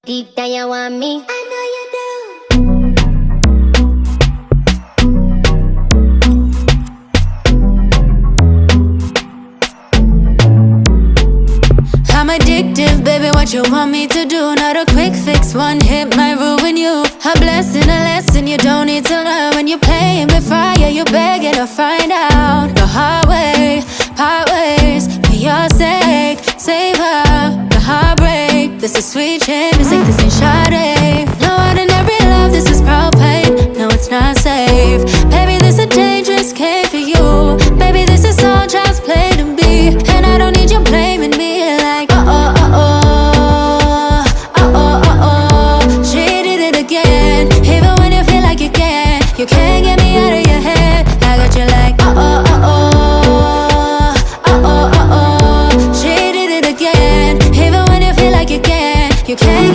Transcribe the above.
Deep down you want me, I know you do. I'm addictive, baby, what you want me to do? Not a quick fix, one hit might ruin you. A blessing, a lesson you don't need to learn. When you're playing with fire, you're begging to find out the hard way, part ways. For your sake, save her, the heartbreak. This is sweet shit, music, this ain't Sade.